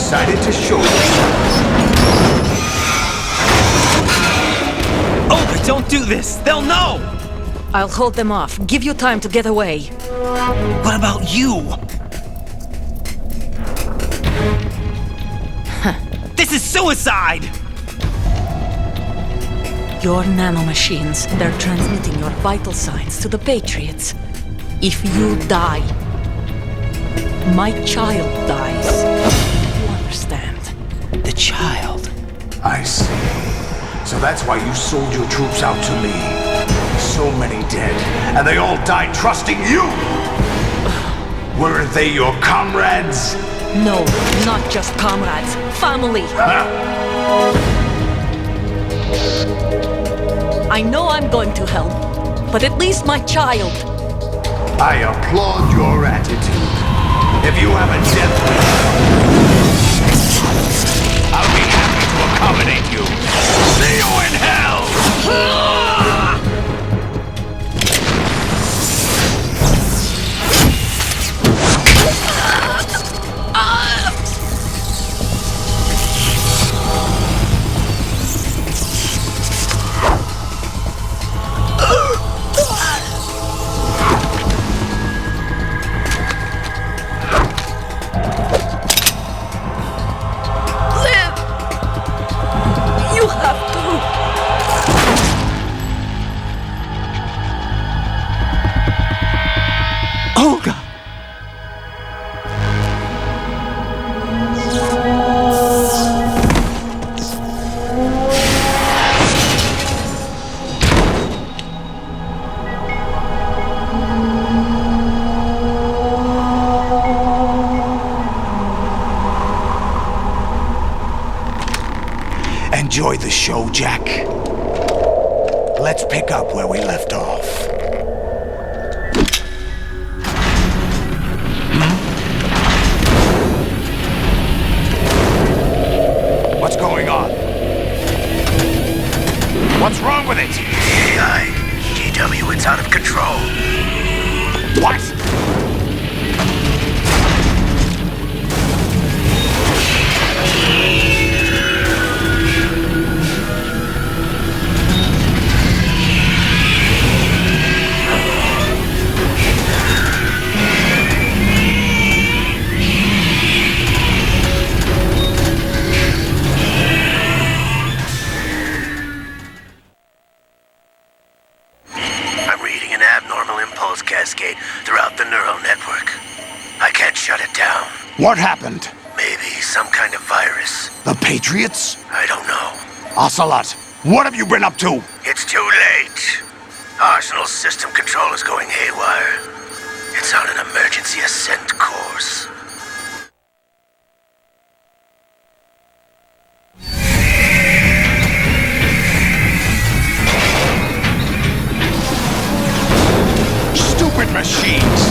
decided to show you. Olga, don't do this! They'll know! I'll hold them off. Give you time to get away. What about you? This is suicide! Your nanomachines, they're transmitting your vital signs to the Patriots. If you die, my child dies. You understand? The child. I see. So that's why you sold your troops out to me. So many dead, and they all died trusting you! Weren't they your comrades? No, not just comrades. Family. I know I'm going to hell, but at least my child. I applaud your attitude. If you have a death wish, I'll be happy to accommodate you. See you in hell! Olga! Enjoy the show, Jack. Let's pick up where we left off. What's going on? What's wrong with it? AI, GW, it's out of control. What? Cascade throughout the neural network. I can't shut it down. What happened? Maybe some kind of virus. The Patriots? I don't know. Ocelot, what have you been up to? It's too late. Arsenal's system control is going haywire. It's on an emergency ascent course. Machines!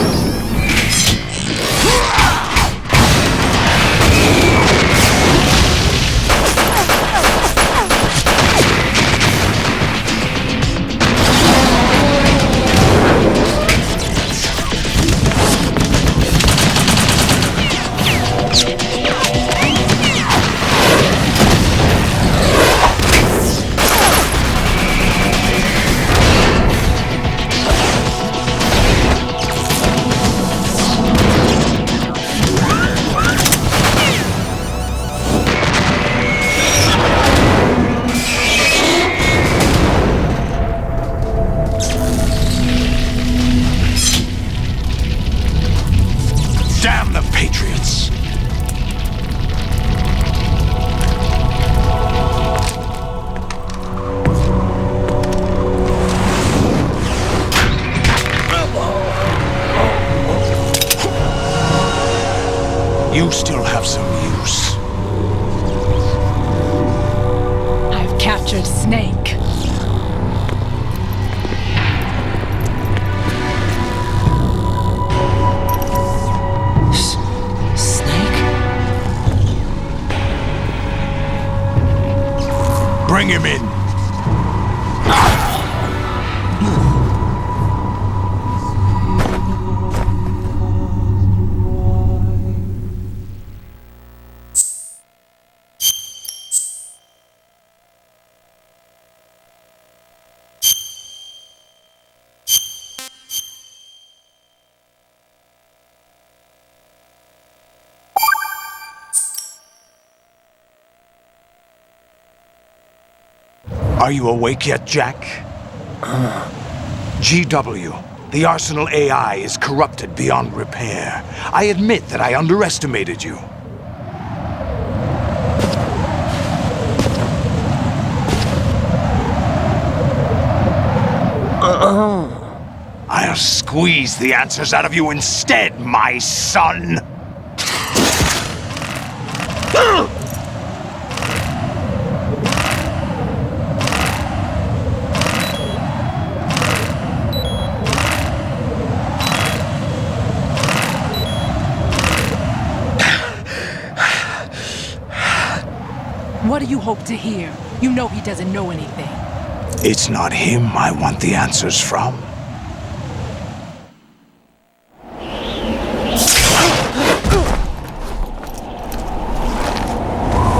Damn the Patriots! You still have some use. I've captured Snake. Bring him in. Are you awake yet, Jack? GW, the Arsenal AI is corrupted beyond repair. I admit that I underestimated you. I'll squeeze the answers out of you instead, my son! What do you hope to hear? You know he doesn't know anything. It's not him I want the answers from.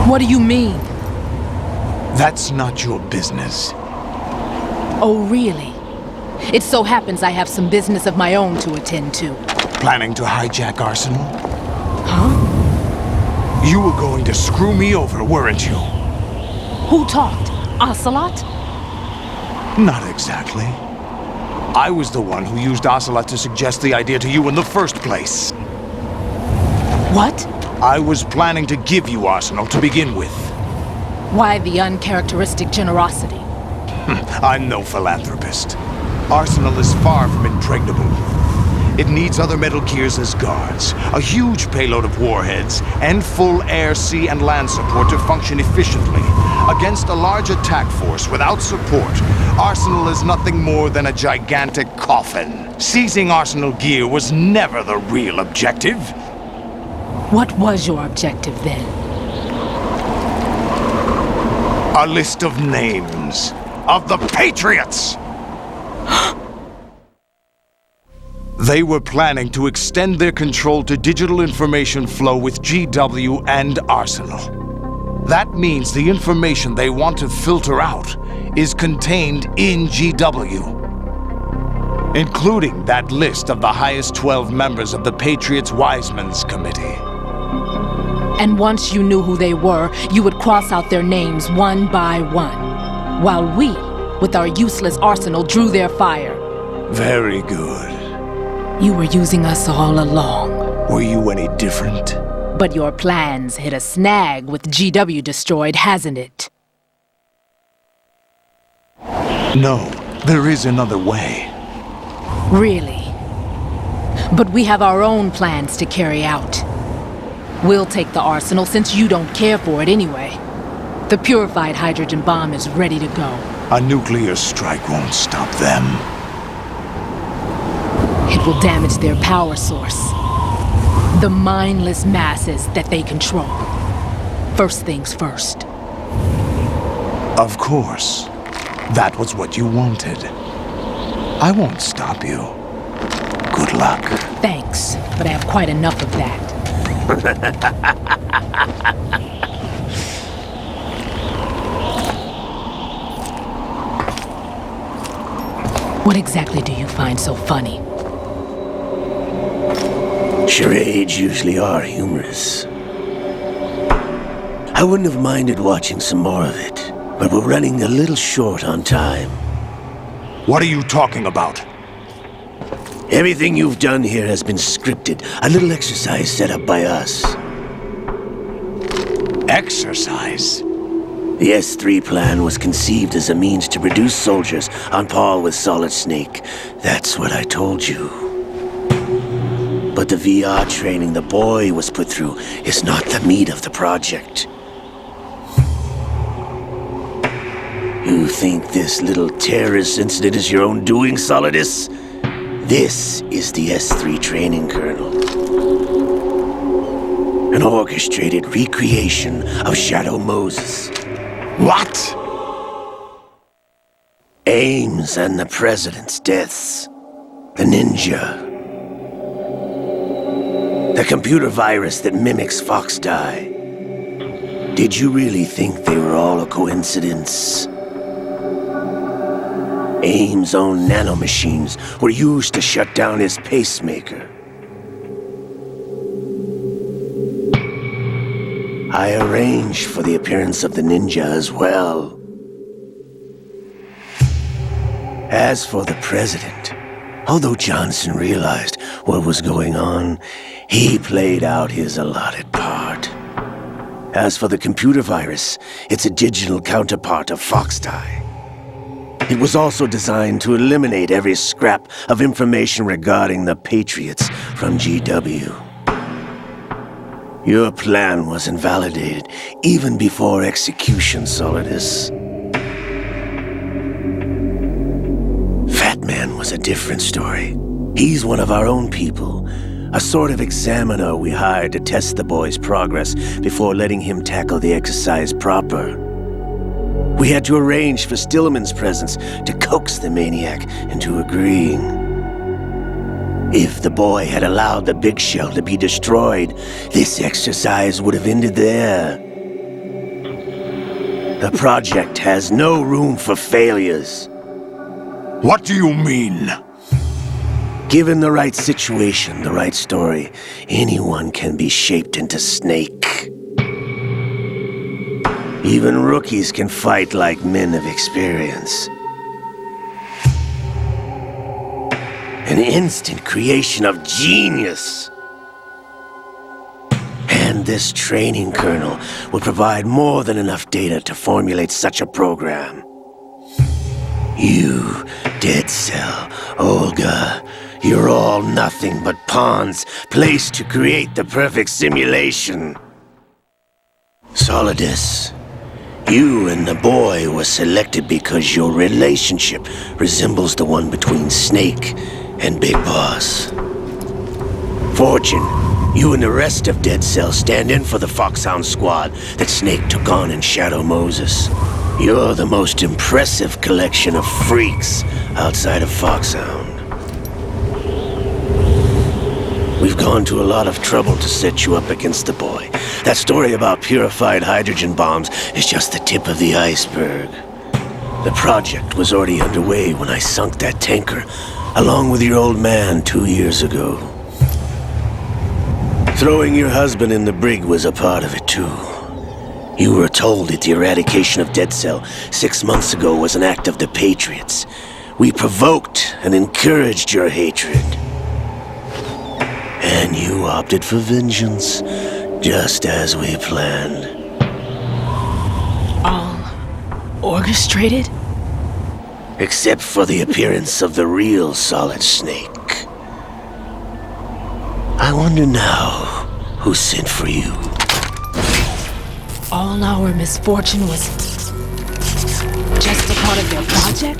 What do you mean? That's not your business. Oh, really? It so happens I have some business of my own to attend to. Planning to hijack Arsenal? Huh? You were going to screw me over, weren't you? Who talked? Ocelot? Not exactly. I was the one who used Ocelot to suggest the idea to you in the first place. What? I was planning to give you Arsenal to begin with. Why the uncharacteristic generosity? I'm no philanthropist. Arsenal is far from impregnable. It needs other Metal Gears as guards, a huge payload of warheads, and full air, sea, and land support to function efficiently. Against a large attack force without support, Arsenal is nothing more than a gigantic coffin. Seizing Arsenal gear was never the real objective. What was your objective then? A list of names of the Patriots! They were planning to extend their control to digital information flow with GW and Arsenal. That means the information they want to filter out is contained in GW, including that list of the highest 12 members of the Patriots Wiseman's Committee. And once you knew who they were, you would cross out their names one by one, while we, with our useless arsenal, drew their fire. Very good. You were using us all along. Were you any different? But your plans hit a snag with GW destroyed, hasn't it? No, there is another way. Really? But we have our own plans to carry out. We'll take the arsenal since you don't care for it anyway. The purified hydrogen bomb is ready to go. A nuclear strike won't stop them. It will damage their power source. The mindless masses that they control. First things first. Of course. That was what you wanted. I won't stop you. Good luck. Thanks, but I have quite enough of that. What exactly do you find so funny? Charades usually are humorous. I wouldn't have minded watching some more of it, but we're running a little short on time. What are you talking about? Everything you've done here has been scripted, a little exercise set up by us. Exercise? The S3 plan was conceived as a means to produce soldiers on par with Solid Snake. That's what I told you. But the VR training the boy was put through is not the meat of the project. You think this little terrorist incident is your own doing, Solidus? This is the S3 training kernel. An orchestrated recreation of Shadow Moses. What? Ames and the President's deaths. The ninja. The computer virus that mimics Fox Die. Did you really think they were all a coincidence? Ames' own nanomachines were used to shut down his pacemaker. I arranged for the appearance of the ninja as well. As for the president, although Johnson realized what was going on, he played out his allotted part. As for the computer virus, it's a digital counterpart of Foxdie. It was also designed to eliminate every scrap of information regarding the Patriots from GW. Your plan was invalidated even before execution, Solidus. Fat Man was a different story. He's one of our own people, a sort of examiner we hired to test the boy's progress before letting him tackle the exercise proper. We had to arrange for Stillman's presence to coax the maniac into agreeing. If the boy had allowed the big shell to be destroyed, this exercise would have ended there. The project has no room for failures. What do you mean? Given the right situation, the right story, anyone can be shaped into Snake. Even rookies can fight like men of experience. An instant creation of genius. And this training kernel would provide more than enough data to formulate such a program. You, Dead Cell, Olga, you're all nothing but pawns placed to create the perfect simulation. Solidus, you and the boy were selected because your relationship resembles the one between Snake and Big Boss. Fortune, you and the rest of Dead Cell stand in for the Foxhound squad that Snake took on in Shadow Moses. You're the most impressive collection of freaks outside of Foxhound. We've gone to a lot of trouble to set you up against the boy. That story about purified hydrogen bombs is just the tip of the iceberg. The project was already underway when I sunk that tanker, along with your old man 2 years ago. Throwing your husband in the brig was a part of it too. You were told that the eradication of Dead Cell 6 months ago was an act of the Patriots. We provoked and encouraged your hatred. And you opted for vengeance, just as we planned. All orchestrated? Except for the appearance of the real Solid Snake. I wonder now who sent for you. All our misfortune was just a part of their project?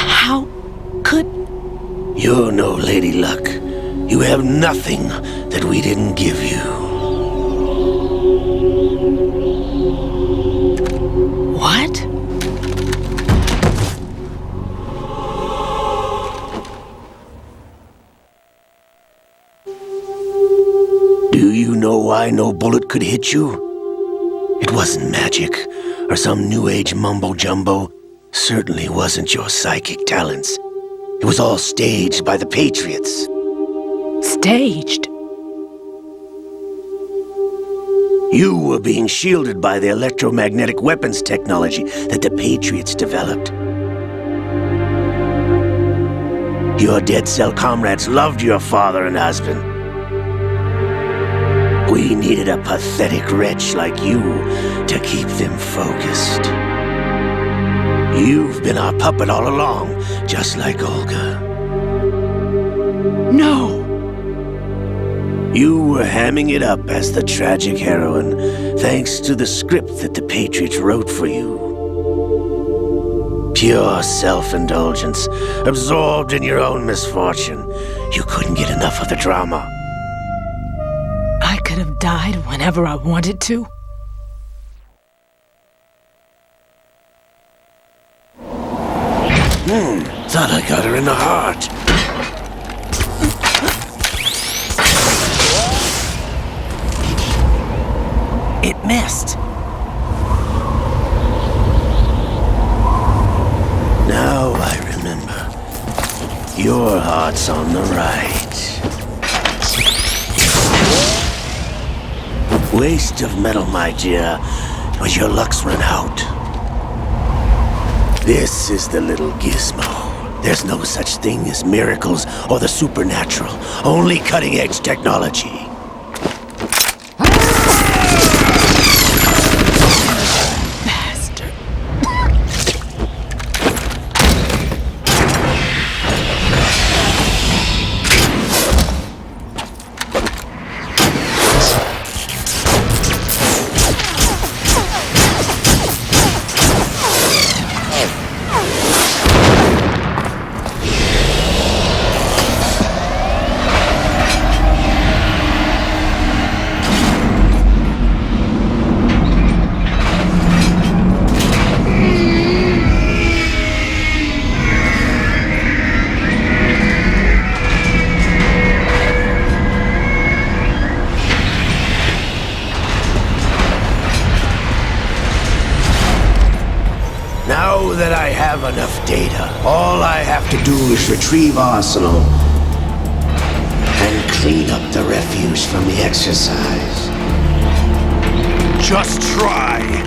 How could... You're no Lady Luck. You have nothing that we didn't give you. What? Do you know why no bullet could hit you? It wasn't magic, or some new age mumbo-jumbo. Certainly wasn't your psychic talents. It was all staged by the Patriots. Staged? You were being shielded by the electromagnetic weapons technology that the Patriots developed. Your Dead Cell comrades loved your father and husband. We needed a pathetic wretch like you to keep them focused. You've been our puppet all along, just like Olga. No! You were hamming it up as the tragic heroine, thanks to the script that the Patriots wrote for you. Pure self-indulgence, absorbed in your own misfortune. You couldn't get enough of the drama. I could have died whenever I wanted to. Thought I got her in the heart. It missed. Now I Your heart's on the right. Waste of metal, my dear, but your luck's run out. This is the little gizmo. There's no such thing as miracles or the supernatural, only cutting-edge technology. Bastard. Now that I have enough data, all I have to do is retrieve Arsenal and clean up the refuse from the exercise. Just try.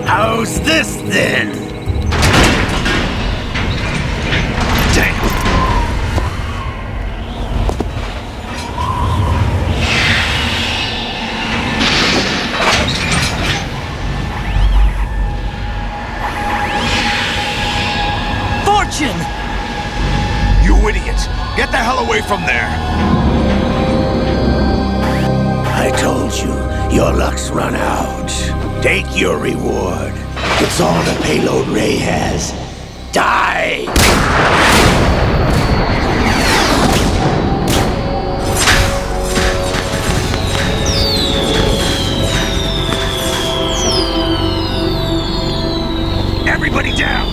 How's this then? Damn. Fortune! You idiot! Get the hell away from there! I told you, your luck's run out. Take your reward. It's all the payload Ray has. Die! Everybody down!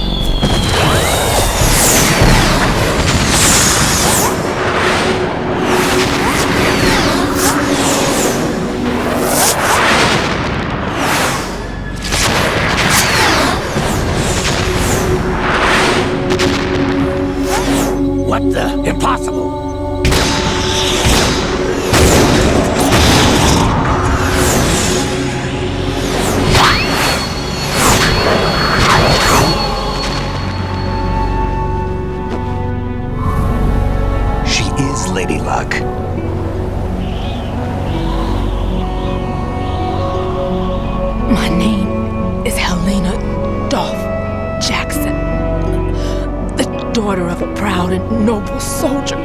What the? Impossible! She is Lady Luck. My name is Helena Dolph Jackson, the daughter of a proud and noble soldier.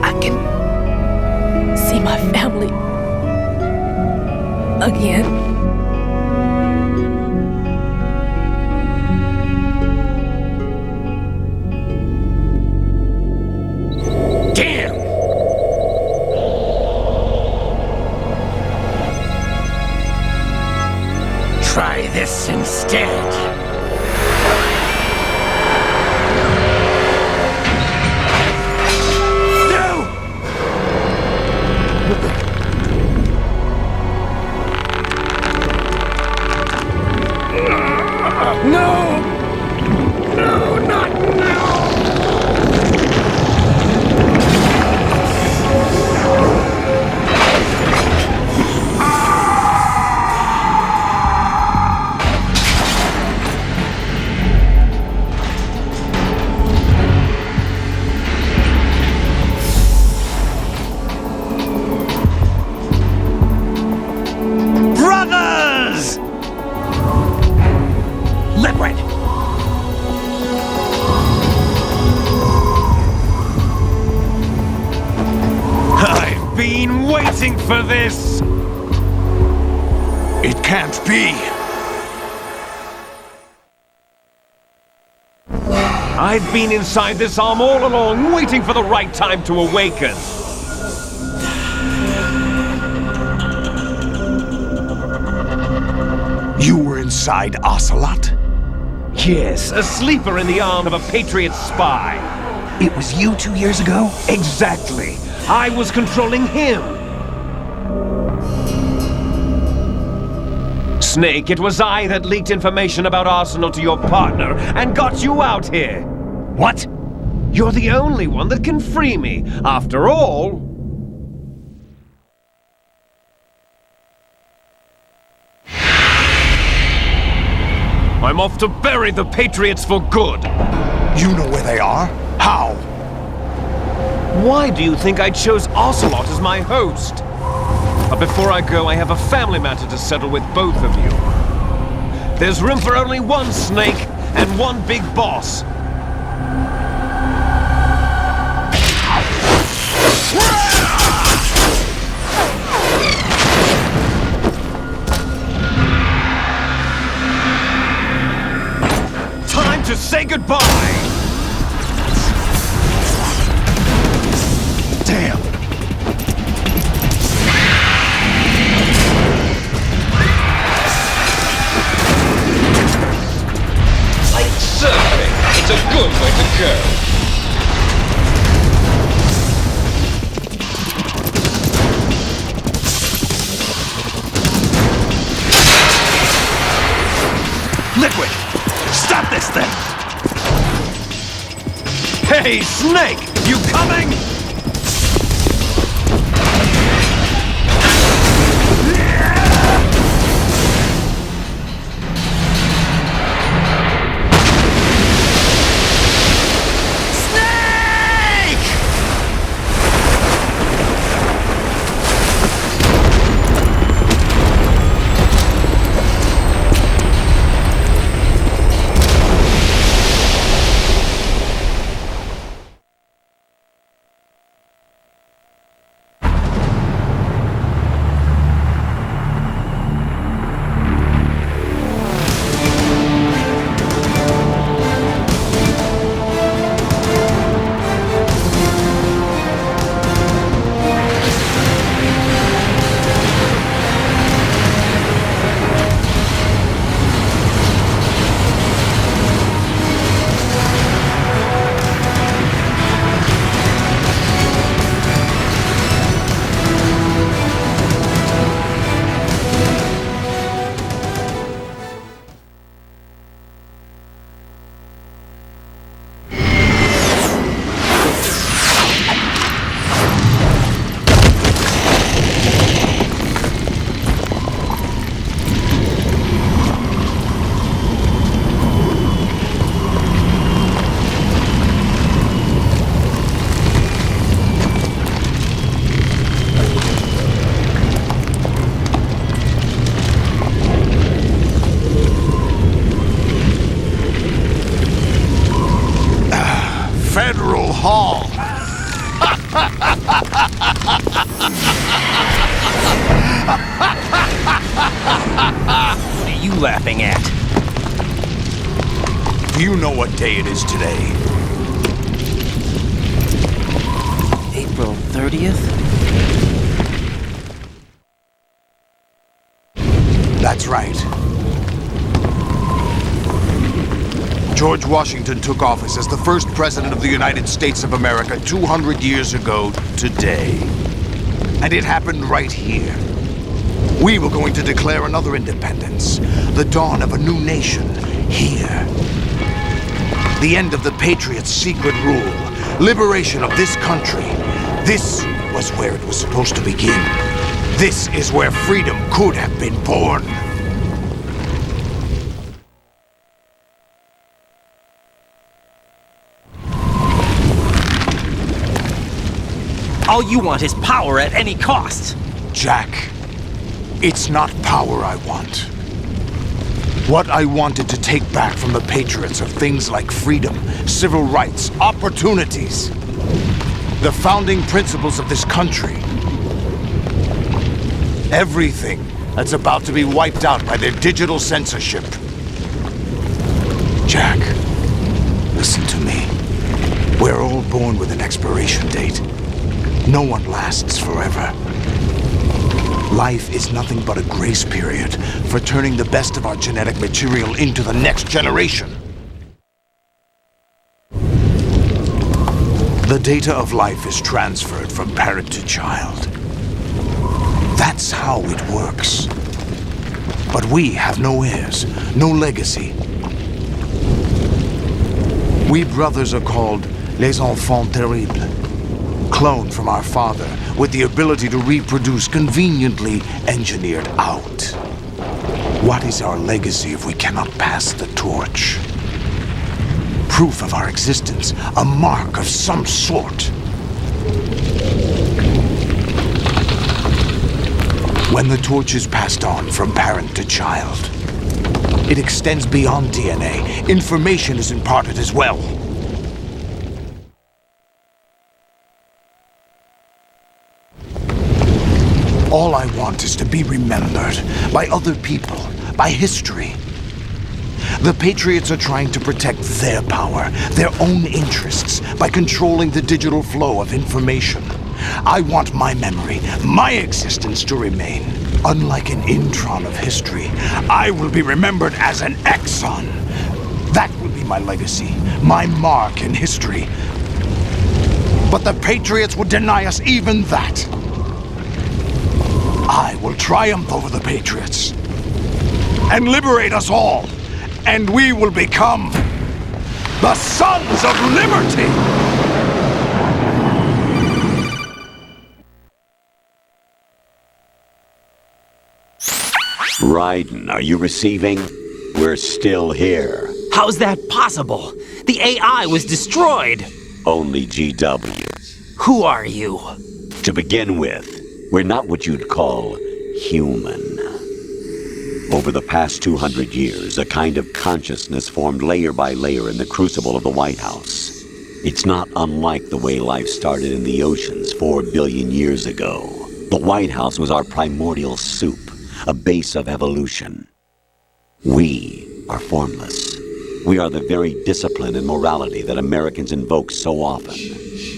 I can see my family again. Damn! Try this instead. No! No! No, not now! Brothers! Liquid! I've been waiting for this! It can't be! I've been inside this arm all along, waiting for the right time to awaken. You were inside Ocelot? Yes, a sleeper in the arm of a Patriot spy. It was you 2 years ago? Exactly. I was controlling him. Snake, it was I that leaked information about Arsenal to your partner and got you out here. What? You're the only one that can free me. After all... I'm off to bury the Patriots for good. You know where they are? How? Why do you think I chose Ocelot as my host? But before I go, I have a family matter to settle with both of you. There's room for only one Snake and one big boss. Time to say goodbye! Damn! Like surfing, it's a good way to go. Liquid! Stop this thing! Hey, Snake! You coming? Federal Hall. What are you laughing at? Do you know what day it is today? April 30th? That's right. George Washington took office as the first president of the United States of America 200 years ago today. And it happened right here. We were going to declare another independence, the dawn of a new nation, here. The end of the Patriots' secret rule, liberation of this country. This was where it was supposed to begin. This is where freedom could have been born. All you want is power at any cost. Jack, it's not power I want. What I wanted to take back from the Patriots are things like freedom, civil rights, opportunities. The founding principles of this country. Everything that's about to be wiped out by their digital censorship. Jack, Listen to me. We're all born with an expiration date. No one lasts forever. Life is nothing but a grace period for turning the best of our genetic material into the next generation. The data of life is transferred from parent to child. That's how it works. But we have no heirs, no legacy. We brothers are called les enfants terribles, cloned from our father with the ability to reproduce conveniently engineered out. What is our legacy if we cannot pass the torch? Proof of our existence, a mark of some sort. When the torch is passed on from parent to child, it extends beyond DNA. Information is imparted as well. All I want is to be remembered by other people, by history. The Patriots are trying to protect their power, their own interests, by controlling the digital flow of information. I want my memory, my existence to remain. Unlike an intron of history, I will be remembered as an exon. That will be my legacy, my mark in history. But the Patriots would deny us even that. I will triumph over the Patriots and liberate us all, and we will become the Sons of Liberty! Raiden, are you receiving? We're still here. How's that possible? The AI was destroyed. Only GW. Who are you? To begin with, we're not what you'd call human. Over the past 200 years, a kind of consciousness formed layer by layer in the crucible of the White House. It's not unlike the way life started in the oceans 4 billion years ago. The White House was our primordial soup, a base of evolution. We are formless. We are the very discipline and morality that Americans invoke so often.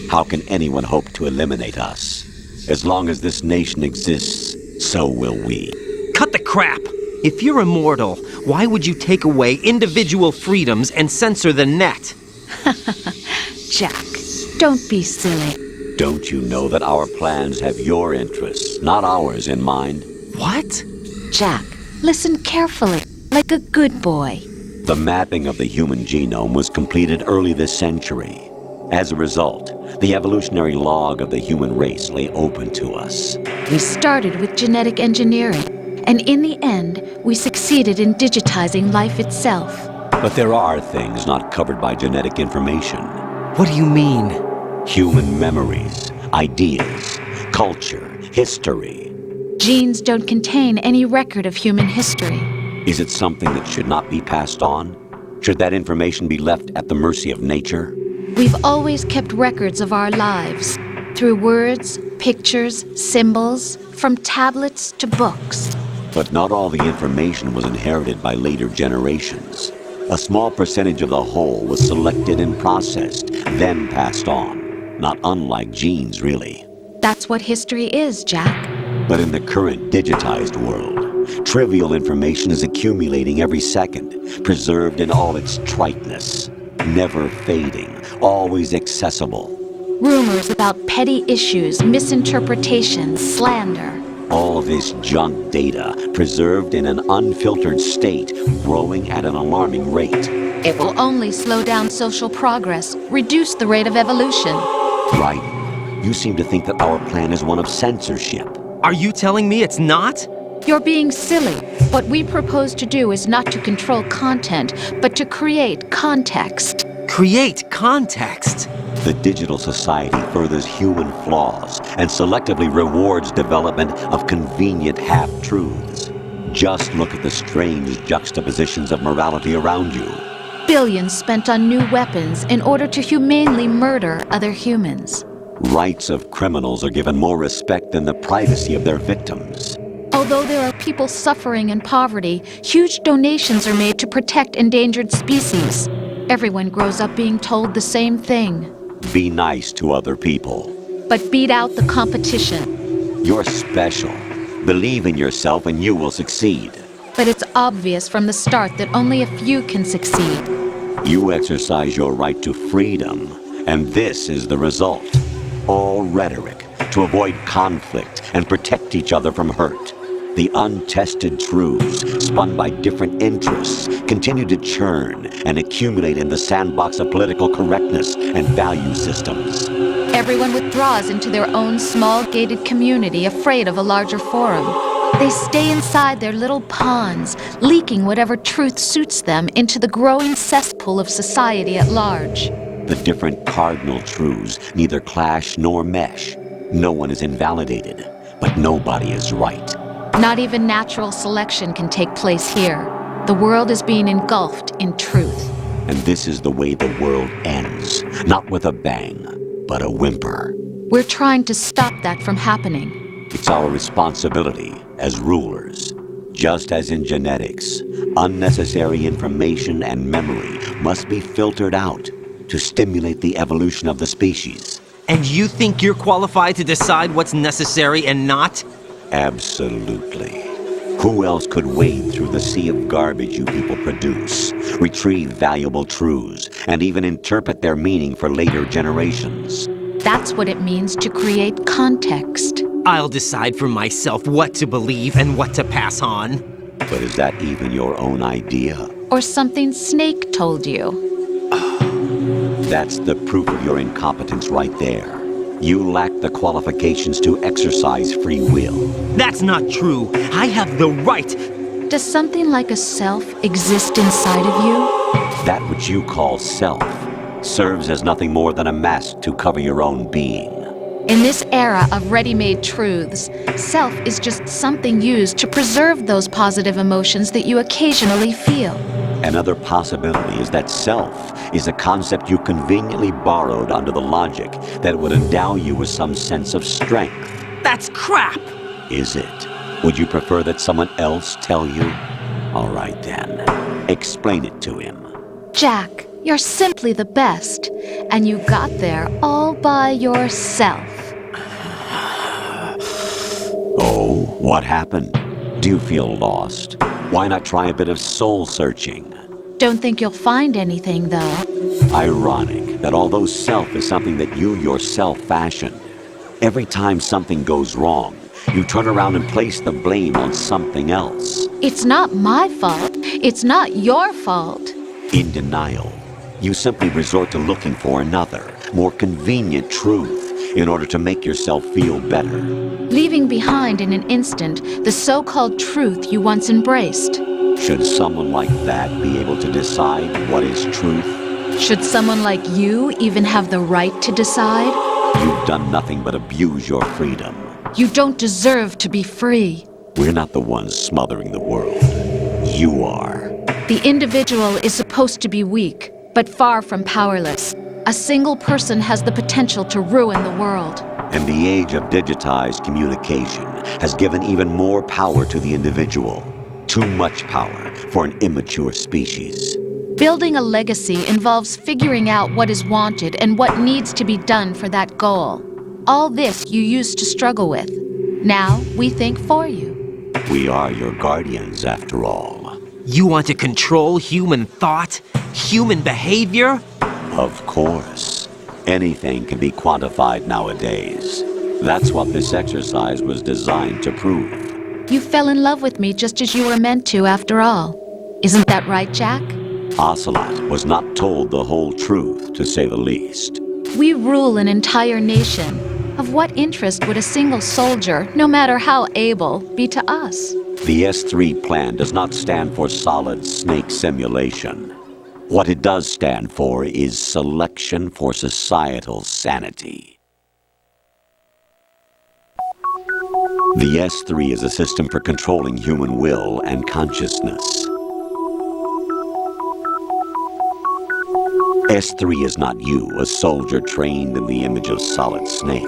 How can anyone hope to eliminate us? As long as this nation exists, so will we. Cut the crap! If you're immortal, why would you take away individual freedoms and censor the net? Jack, don't be silly. Don't you know that our plans have your interests, not ours, in mind? What? Jack, listen carefully, like a good boy. The mapping of the human genome was completed early this century. As a result, the evolutionary log of the human race lay open to us. We started with genetic engineering, and in the end, we succeeded in digitizing life itself. But there are things not covered by genetic information. What do you mean? Human memories, ideas, culture, history. Genes don't contain any record of human history. Is it something that should not be passed on? Should that information be left at the mercy of nature? We've always kept records of our lives, through words, pictures, symbols, from tablets to books. But not all the information was inherited by later generations. A small percentage of the whole was selected and processed, then passed on. Not unlike genes, really. That's what history is, Jack. But in the current digitized world, trivial information is accumulating every second, preserved in all its triteness, never fading, always accessible. Rumors about petty issues, misinterpretations, slander. All this junk data, preserved in an unfiltered state, growing at an alarming rate. It will only slow down social progress, reduce the rate of evolution. Right. You seem to think that our plan is one of censorship. Are you telling me it's not? You're being silly. What we propose to do is not to control content, but to create context. Create context? The digital society furthers human flaws and selectively rewards development of convenient half-truths. Just look at the strange juxtapositions of morality around you. Billions spent on new weapons in order to humanely murder other humans. Rights of criminals are given more respect than the privacy of their victims. Although there are people suffering in poverty, huge donations are made to protect endangered species. Everyone grows up being told the same thing. Be nice to other people. But beat out the competition. You're special. Believe in yourself and you will succeed. But it's obvious from the start that only a few can succeed. You exercise your right to freedom, and this is the result. All rhetoric to avoid conflict and protect each other from hurt. The untested truths, spun by different interests, continue to churn and accumulate in the sandbox of political correctness and value systems. Everyone withdraws into their own small gated community, afraid of a larger forum. They stay inside their little ponds, leaking whatever truth suits them into the growing cesspool of society at large. The different cardinal truths neither clash nor mesh. No one is invalidated, but nobody is right. Not even natural selection can take place here. The world is being engulfed in truth. And this is the way the world ends, not with a bang, but a whimper. We're trying to stop that from happening. It's our responsibility as rulers. Just as in genetics, unnecessary information and memory must be filtered out to stimulate the evolution of the species. And you think you're qualified to decide what's necessary and not? Absolutely. Who else could wade through the sea of garbage you people produce, retrieve valuable truths, and even interpret their meaning for later generations? That's what it means to create context. I'll decide for myself what to believe and what to pass on. But is that even your own idea? Or something Snake told you. That's the proof of your incompetence right there. You lack the qualifications to exercise free will. That's not true. I have the right. Does something like a self exist inside of you? That which you call self serves as nothing more than a mask to cover your own being. In this era of ready-made truths, self is just something used to preserve those positive emotions that you occasionally feel. Another possibility is that self is a concept you conveniently borrowed under the logic that it would endow you with some sense of strength. That's crap! Is it? Would you prefer that someone else tell you? All right then, explain it to him. Jack, you're simply the best, and you got there all by yourself. Oh, what happened? Do you feel lost? Why not try a bit of soul searching? Don't think you'll find anything, though. Ironic that although self is something that you yourself fashioned, every time something goes wrong, you turn around and place the blame on something else. It's not my fault. It's not your fault. In denial, you simply resort to looking for another, more convenient truth in order to make yourself feel better. Leaving behind in an instant the so-called truth you once embraced. Should someone like that be able to decide what is truth? Should someone like you even have the right to decide? You've done nothing but abuse your freedom. You don't deserve to be free. We're not the ones smothering the world. You are. The individual is supposed to be weak, but far from powerless. A single person has the potential to ruin the world. And the age of digitized communication has given even more power to the individual. Too much power for an immature species. Building a legacy involves figuring out what is wanted and what needs to be done for that goal. All this you used to struggle with. Now we think for you. We are your guardians, after all. You want to control human thought? Human behavior? Of course. Anything can be quantified nowadays. That's what this exercise was designed to prove. You fell in love with me just as you were meant to, after all. Isn't that right, Jack? Ocelot was not told the whole truth, to say the least. We rule an entire nation. Of what interest would a single soldier, no matter how able, be to us? The S3 plan does not stand for solid snake simulation. What it does stand for is selection for societal sanity. The S3 is a system for controlling human will and consciousness. S3 is not you, a soldier trained in the image of Solid Snake.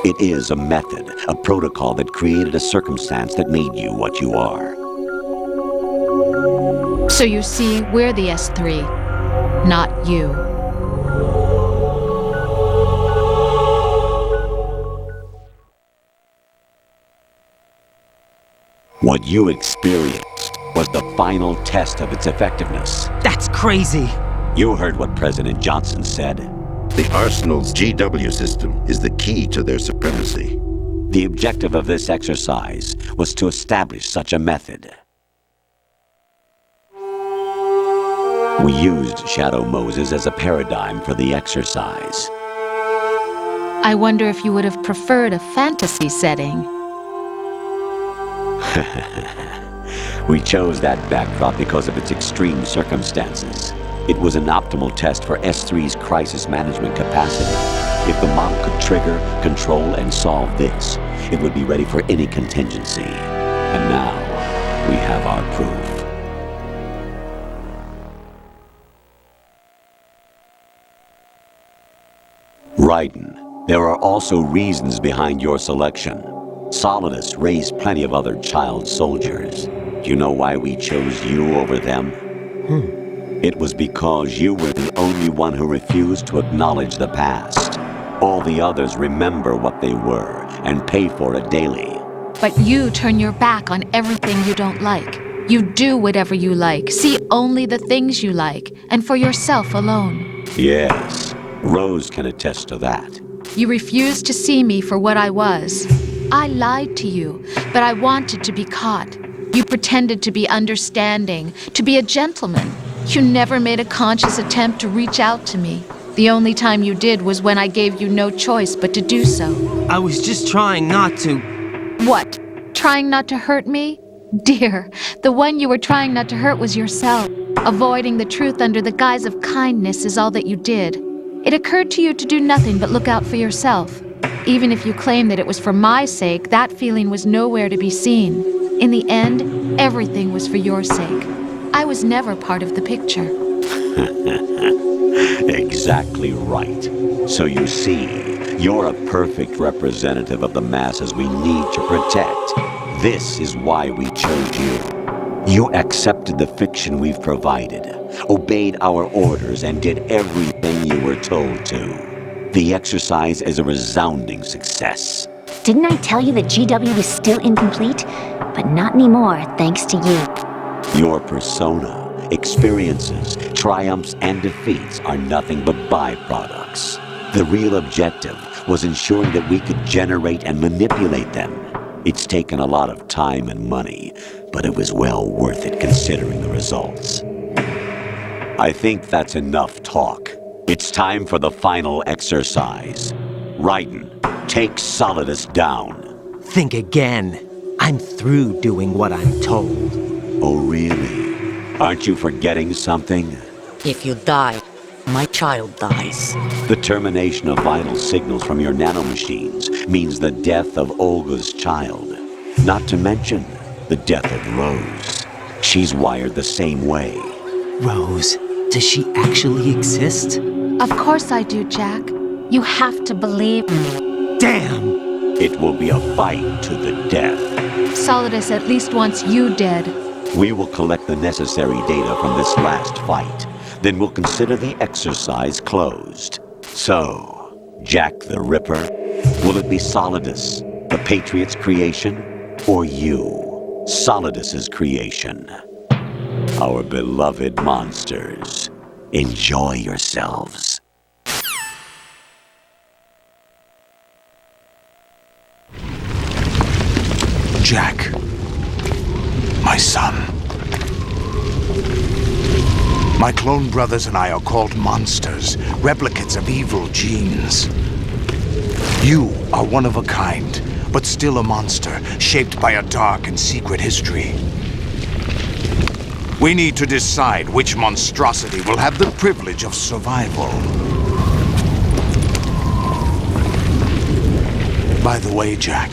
It is a method, a protocol that created a circumstance that made you what you are. So you see, we're the S3, not you. What you experienced was the final test of its effectiveness. That's crazy. You heard what President Johnson said. The Arsenal's GW system is the key to their supremacy. The objective of this exercise was to establish such a method. We used Shadow Moses as a paradigm for the exercise. I wonder if you would have preferred a fantasy setting. We chose that backdrop because of its extreme circumstances. It was an optimal test for S3's crisis management capacity. If the model could trigger, control, and solve this, it would be ready for any contingency. And now, we have our proof. Raiden, there are also reasons behind your selection. Solidus raised plenty of other child soldiers. Do you know why we chose you over them? It was because you were the only one who refused to acknowledge the past. All the others remember what they were and pay for it daily. But you turn your back on everything you don't like. You do whatever you like, see only the things you like, and for yourself alone. Yes, Rose can attest to that. You refused to see me for what I was. I lied to you, but I wanted to be caught. You pretended to be understanding, to be a gentleman. You never made a conscious attempt to reach out to me. The only time you did was when I gave you no choice but to do so. I was just trying not to. What? Trying not to hurt me? Dear, the one you were trying not to hurt was yourself. Avoiding the truth under the guise of kindness is all that you did. It occurred to you to do nothing but look out for yourself. Even if you claim that it was for my sake, that feeling was nowhere to be seen. In the end, everything was for your sake. I was never part of the picture. Exactly right. So you see, you're a perfect representative of the masses we need to protect. This is why we chose you. You accepted the fiction we've provided, obeyed our orders, and did everything you were told to. The exercise is a resounding success. Didn't I tell you that GW was still incomplete? But not anymore, thanks to you. Your persona, experiences, triumphs, and defeats are nothing but byproducts. The real objective was ensuring that we could generate and manipulate them. It's taken a lot of time and money, but it was well worth it considering the results. I think that's enough talk. It's time for the final exercise. Raiden, take Solidus down. Think again. I'm through doing what I'm told. Oh, really? Aren't you forgetting something? If you die, my child dies. The termination of vital signals from your nanomachines means the death of Olga's child. Not to mention the death of Rose. She's wired the same way. Rose, does she actually exist? Of course I do, Jack. You have to believe me. Damn! It will be a fight to the death. Solidus at least wants you dead. We will collect the necessary data from this last fight. Then we'll consider the exercise closed. So, Jack the Ripper, will it be Solidus, the Patriot's creation, or you, Solidus's creation? Our beloved monsters, enjoy yourselves. Jack, my son. My clone brothers and I are called monsters, replicates of evil genes. You are one of a kind, but still a monster, shaped by a dark and secret history. We need to decide which monstrosity will have the privilege of survival. By the way, Jack,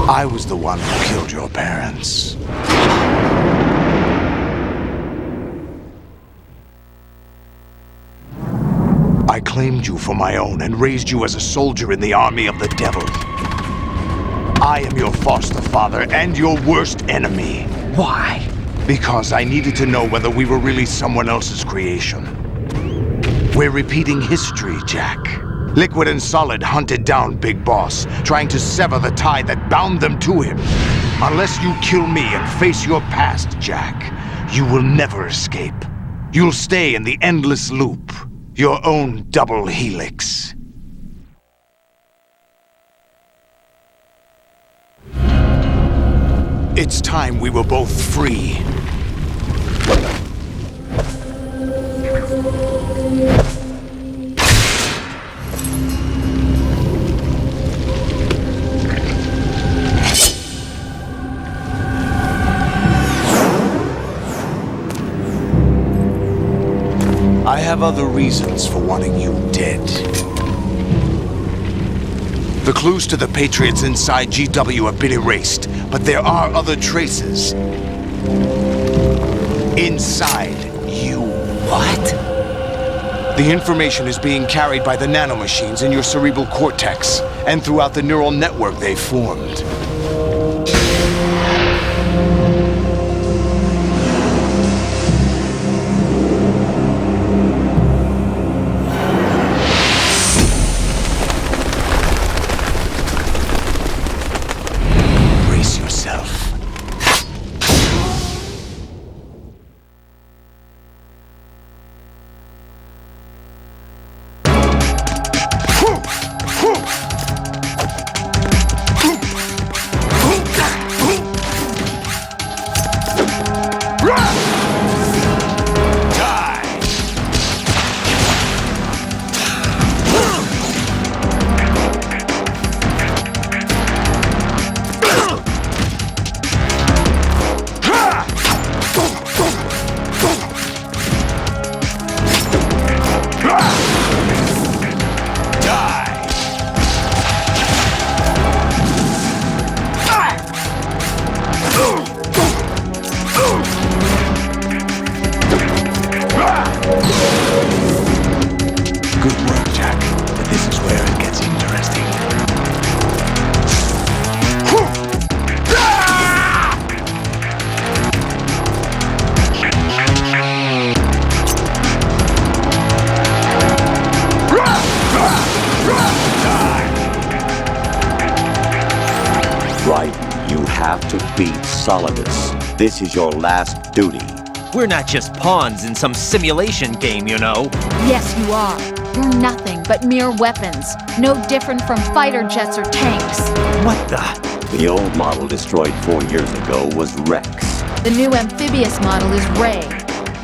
I was the one who killed your parents. I claimed you for my own and raised you as a soldier in the army of the devil. I am your foster father and your worst enemy. Why? Because I needed to know whether we were really someone else's creation. We're repeating history, Jack. Liquid and Solid hunted down Big Boss, trying to sever the tie that bound them to him. Unless you kill me and face your past, Jack, you will never escape. You'll stay in the endless loop, your own double helix. It's time we were both free. I have other reasons for wanting you dead. The clues to the Patriots inside GW have been erased, but there are other traces. Inside you. What? The information is being carried by the nanomachines in your cerebral cortex, and throughout the neural network they've formed. Beat Solidus. This is your last duty. We're not just pawns in some simulation game, you know. Yes, you are. You're nothing but mere weapons. No different from fighter jets or tanks. What the? The old model destroyed 4 years ago was Rex. The new amphibious model is Ray.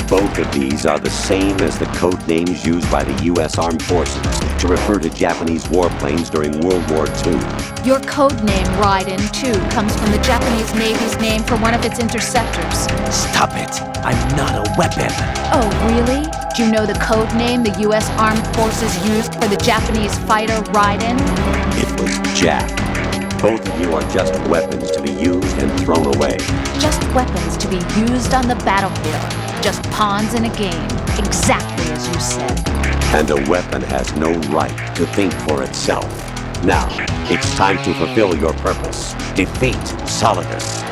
Both of these are the same as the code names used by the U.S. Armed Forces to refer to Japanese warplanes during World War II. Your code name, Raiden, too, comes from the Japanese Navy's name for one of its interceptors. Stop it. I'm not a weapon. Oh, really? Do you know the code name the U.S. Armed Forces used for the Japanese fighter Raiden? It was Jack. Both of you are just weapons to be used and thrown away. Just weapons to be used on the battlefield. Just pawns in a game. Exactly as you said. And a weapon has no right to think for itself. Now, it's time to fulfill your purpose. Defeat Solidus.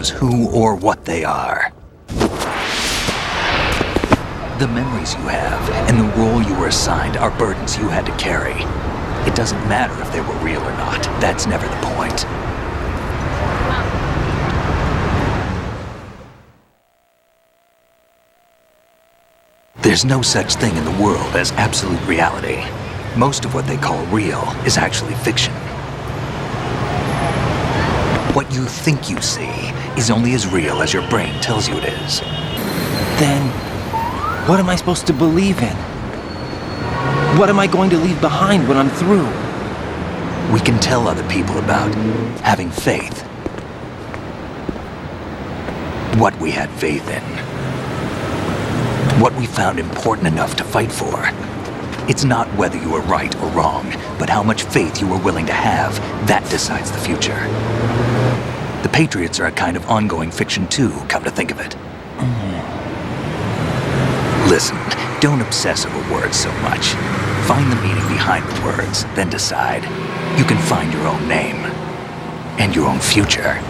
knows who or what they are. The memories you have and the role you were assigned are burdens you had to carry. It doesn't matter if they were real or not. That's never the point. There's no such thing in the world as absolute reality. Most of what they call real is actually fiction. What you think you see is only as real as your brain tells you it is. Then, what am I supposed to believe in? What am I going to leave behind when I'm through? We can tell other people about having faith. What we had faith in. What we found important enough to fight for. It's not whether you were right or wrong, but how much faith you were willing to have. That decides the future. The Patriots are a kind of ongoing fiction too, come to think of it. Listen, don't obsess over words so much. Find the meaning behind the words, then decide. You can find your own name. And your own future.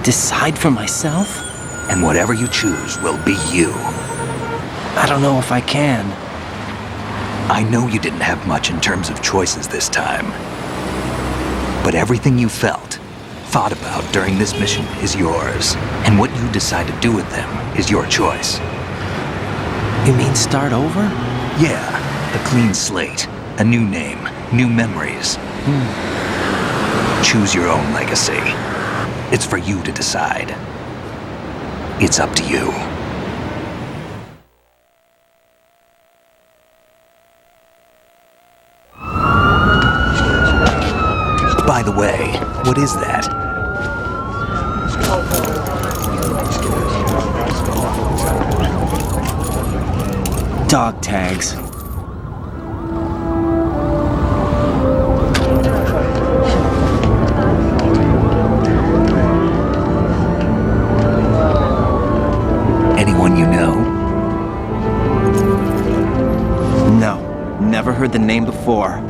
Decide for myself? And whatever you choose will be you. I don't know if I can. I know you didn't have much in terms of choices this time. But everything you felt, thought about during this mission is yours. And what you decide to do with them is your choice. You mean start over? Yeah, a clean slate, a new name, new memories. Choose your own legacy. It's for you to decide. It's up to you. By the way, what is that? Dog tags. Anyone you know? No, never heard the name before.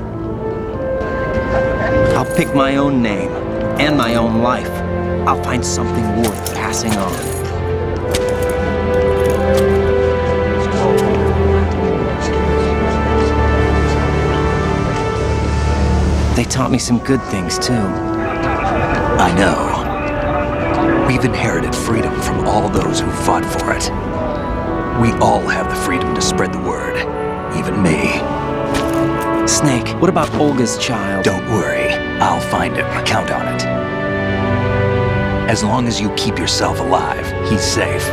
I'll pick my own name and my own life. I'll find something worth passing on. They taught me some good things, too. I know. We've inherited freedom from all those who fought for it. We all have the freedom to spread the word, even me. Snake, what about Olga's child? Don't worry, I'll find him. Count on it. As long as you keep yourself alive, he's safe.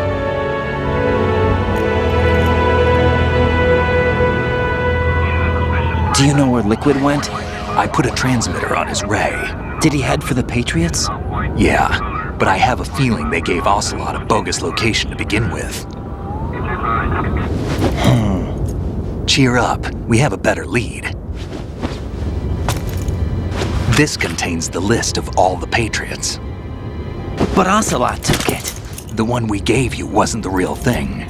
Do you know where Liquid went? I put a transmitter on his ray. Did he head for the Patriots? Yeah, but I have a feeling they gave Ocelot a bogus location to begin with. Cheer up, we have a better lead. This contains the list of all the Patriots. But Ocelot took it. The one we gave you wasn't the real thing.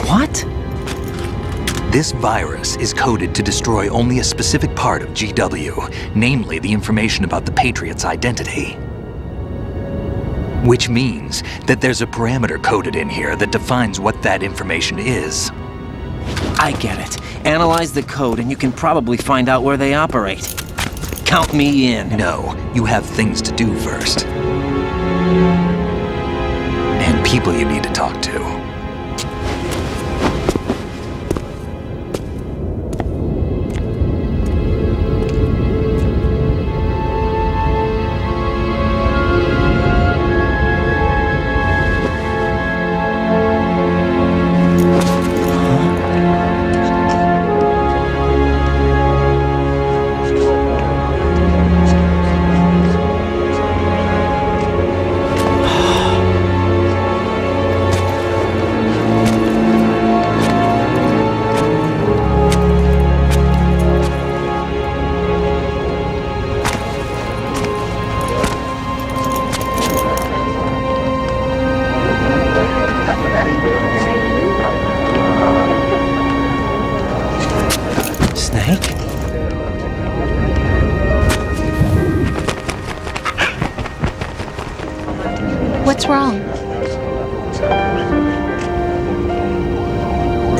What? This virus is coded to destroy only a specific part of GW, namely the information about the Patriots' identity. Which means that there's a parameter coded in here that defines what that information is. I get it. Analyze the code and you can probably find out where they operate. Count me in. No, you have things to do first. And people you need to talk to.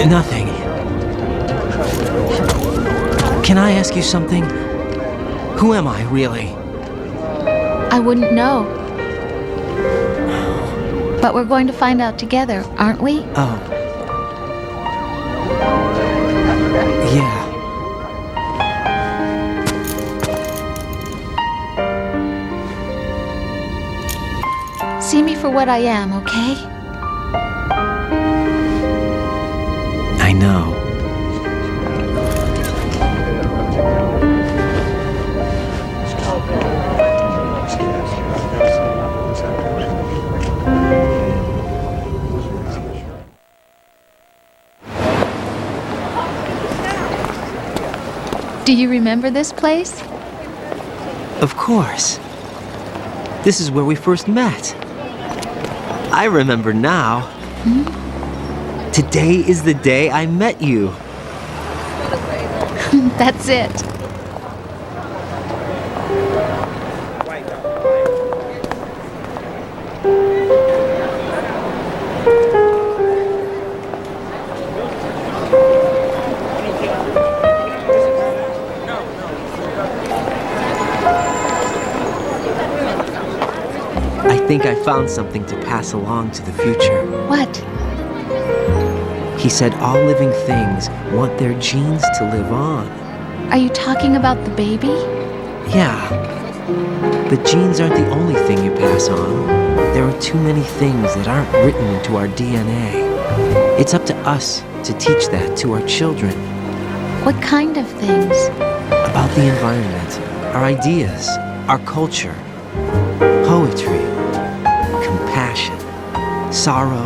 Nothing. Can I ask you something? Who am I, really? I wouldn't know. But we're going to find out together, aren't we? Oh. Yeah. See me for what I am, okay? I know. Do you remember this place? Of course. This is where we first met. I remember now. Today is the day I met you. That's it. I think I found something to pass along to the future. What? He said all living things want their genes to live on. Are you talking about the baby? Yeah. But genes aren't the only thing you pass on. There are too many things that aren't written into our DNA. It's up to us to teach that to our children. What kind of things? About the environment, our ideas, our culture, poetry, compassion, sorrow,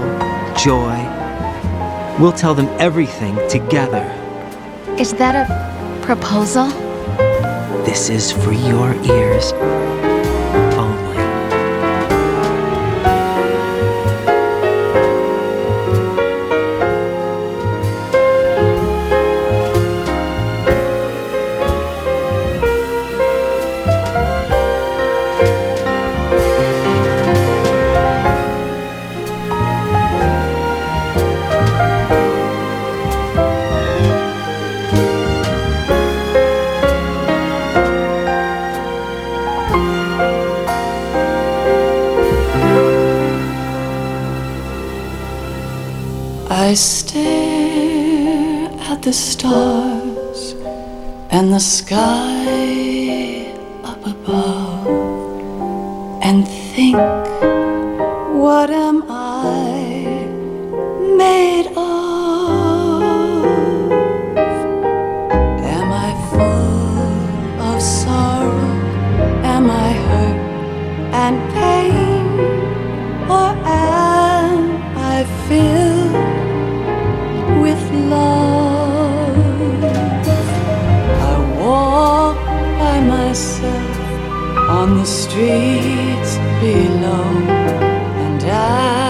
joy. We'll tell them everything together. Is that a proposal? This is for your ears only. I stare at the stars and the sky up above and think, what am I made of? Am I full of sorrow? Am I hurt and pain? Or am I filled with love? I walk by myself on the streets below, and I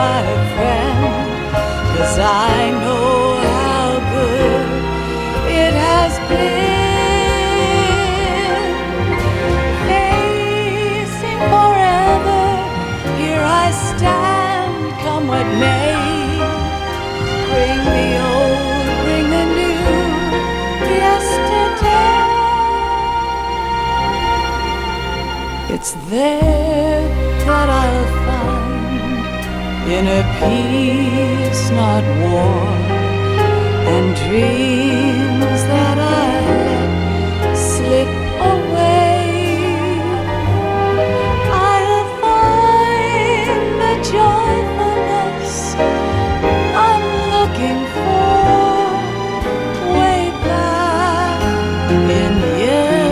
my friend, 'cause I know how good it has been. Facing forever, here I stand, come what may. Bring the old, bring the new, yesterday. It's there that I'll find inner peace, not war, and dreams that I let slip away. I'll find the joyfulness I'm looking for way back in yesterday.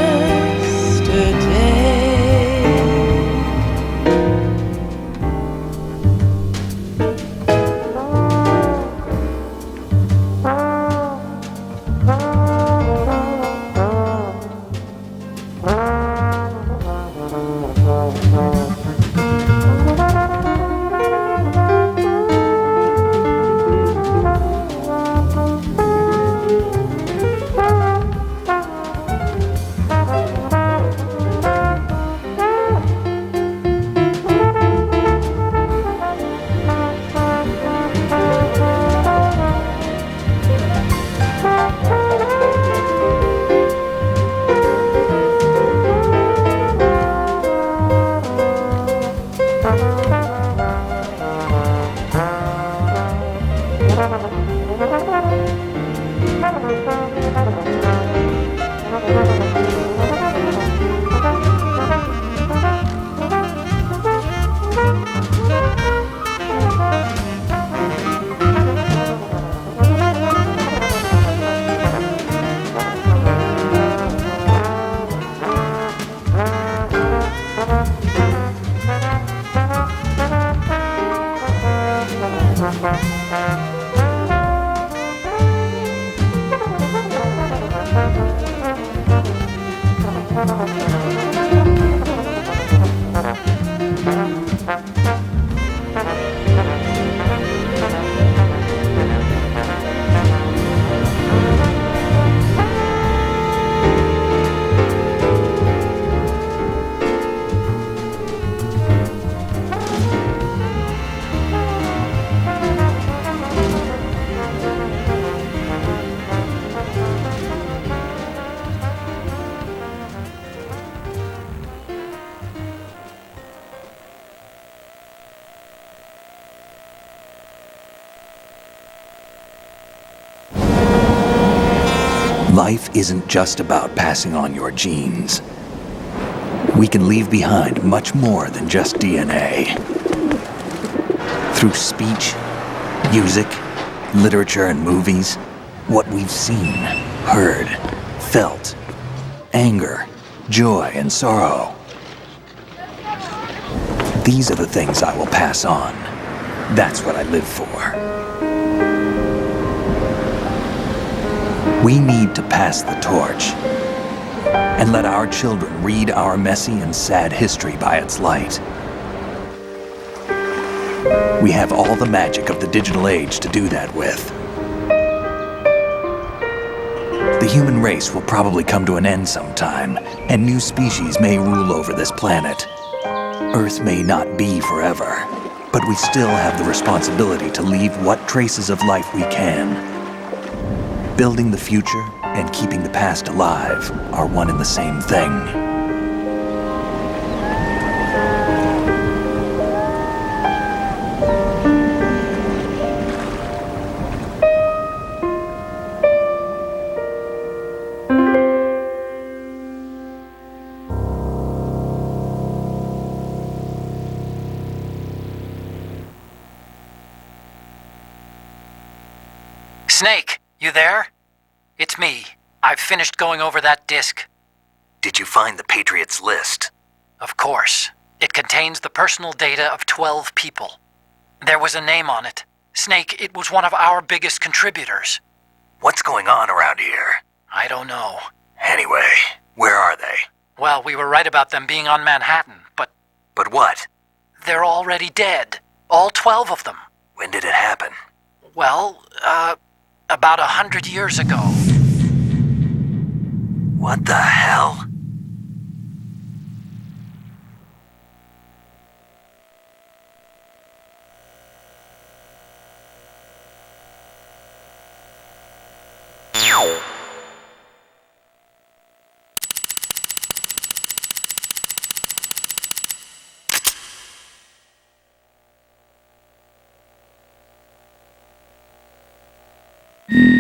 Life isn't just about passing on your genes. We can leave behind much more than just DNA. Through speech, music, literature, and movies, what we've seen, heard, felt, anger, joy, and sorrow. These are the things I will pass on. That's what I live for. We need to pass the torch and let our children read our messy and sad history by its light. We have all the magic of the digital age to do that with. The human race will probably come to an end sometime, and new species may rule over this planet. Earth may not be forever, but we still have the responsibility to leave what traces of life we can. Building the future and keeping the past alive are one and the same thing. Snake, you there? It's me. I've finished going over that disk. Did you find the Patriots list? Of course. It contains the personal data of 12 people. There was a name on it. Snake, it was one of our biggest contributors. What's going on around here? I don't know. Anyway, where are they? Well, we were right about them being on Manhattan, but... But what? They're already dead. All 12 of them. When did it happen? Well, about 100 years ago. What the hell? you